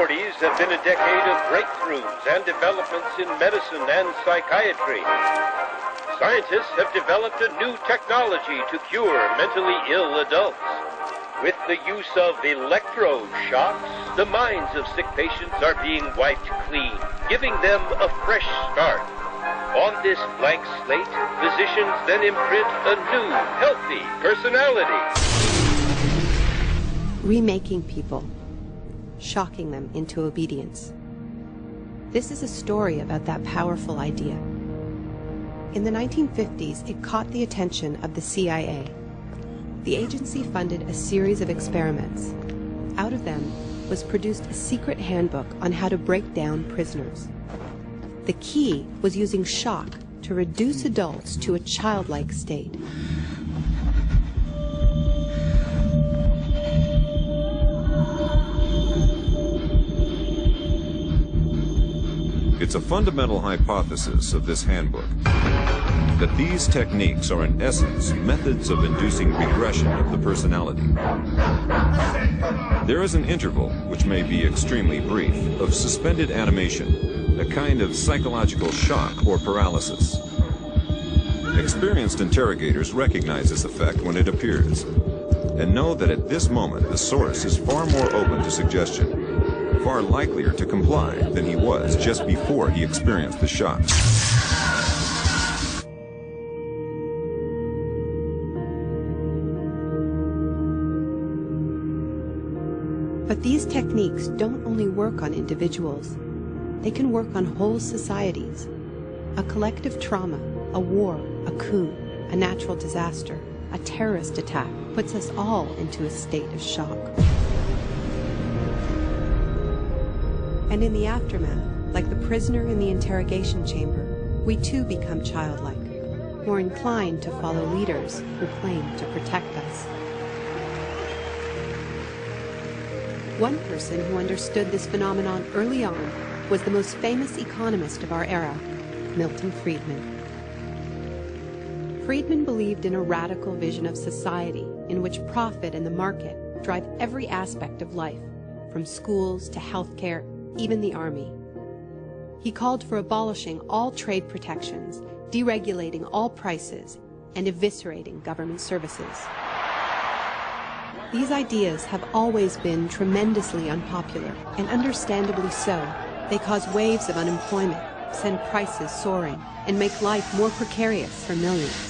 1940s have been a decade of breakthroughs and developments in medicine and psychiatry. Scientists have developed a new technology to cure mentally ill adults. With the use of electroshocks, the minds of sick patients are being wiped clean, giving them a fresh start. On this blank slate, physicians then imprint a new, healthy personality. Remaking people, shocking them into obedience. This is a story about that powerful idea. In the 1950s, it caught the attention of the CIA. The agency funded a series of experiments. Out of them was produced a secret handbook on how to break down prisoners. The key was using shock to reduce adults to a childlike state. It's a fundamental hypothesis of this handbook that these techniques are in essence methods of inducing regression of the personality. There is an interval, which may be extremely brief, of suspended animation, a kind of psychological shock or paralysis. Experienced interrogators recognize this effect when it appears, and know that at this moment the source is far more open to suggestion, far likelier to comply than he was just before he experienced the shock. But these techniques don't only work on individuals. They can work on whole societies. A collective trauma, a war, a coup, a natural disaster, a terrorist attack puts us all into a state of shock. And in the aftermath, like the prisoner in the interrogation chamber, we too become childlike, more inclined to follow leaders who claim to protect us. One person who understood this phenomenon early on was the most famous economist of our era, Milton Friedman. Friedman believed in a radical vision of society in which profit and the market drive every aspect of life, from schools to healthcare, even the army. He called for abolishing all trade protections, deregulating all prices, and eviscerating government services. These ideas have always been tremendously unpopular, and understandably so. They cause waves of unemployment, send prices soaring, and make life more precarious for millions.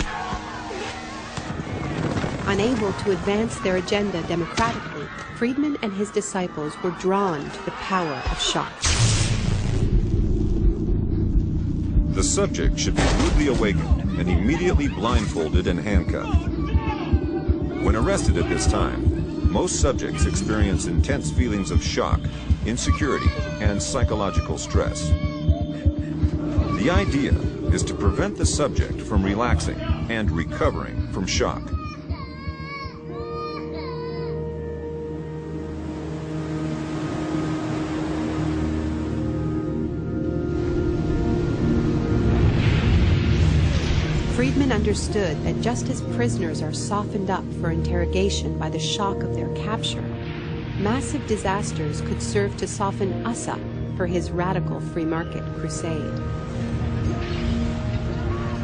Unable to advance their agenda democratically, Friedman and his disciples were drawn to the power of shock. The subject should be rudely awakened and immediately blindfolded and handcuffed. When arrested at this time, most subjects experience intense feelings of shock, insecurity, and psychological stress. The idea is to prevent the subject from relaxing and recovering from shock. Friedman understood that just as prisoners are softened up for interrogation by the shock of their capture, massive disasters could serve to soften us up for his radical free market crusade.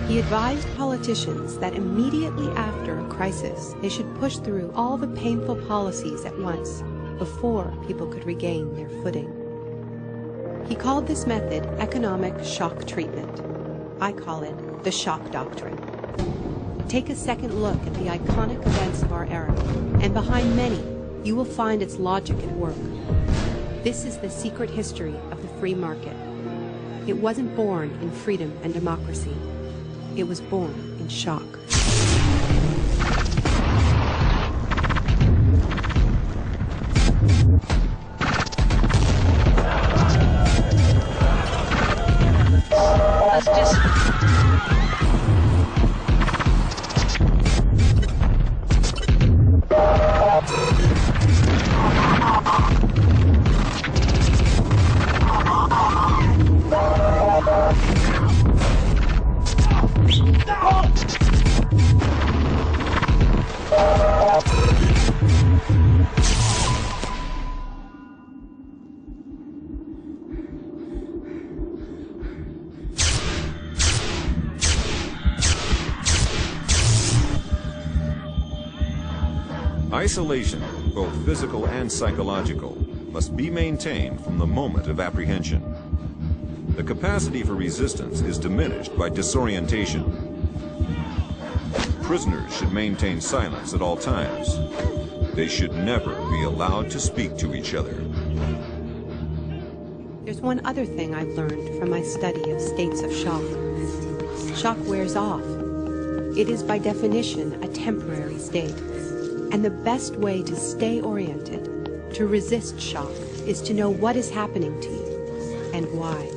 He advised politicians that immediately after a crisis, they should push through all the painful policies at once before people could regain their footing. He called this method economic shock treatment. I call it the shock doctrine. Take a second look at the iconic events of our era, and behind many, you will find its logic at work. This is the secret history of the free market. It wasn't born in freedom and democracy. It was born in shock. Isolation, both physical and psychological, must be maintained from the moment of apprehension. The capacity for resistance is diminished by disorientation. Prisoners should maintain silence at all times. They should never be allowed to speak to each other. There's one other thing I've learned from my study of states of shock. Shock wears off. It is by definition a temporary state. And the best way to stay oriented, to resist shock, is to know what is happening to you and why.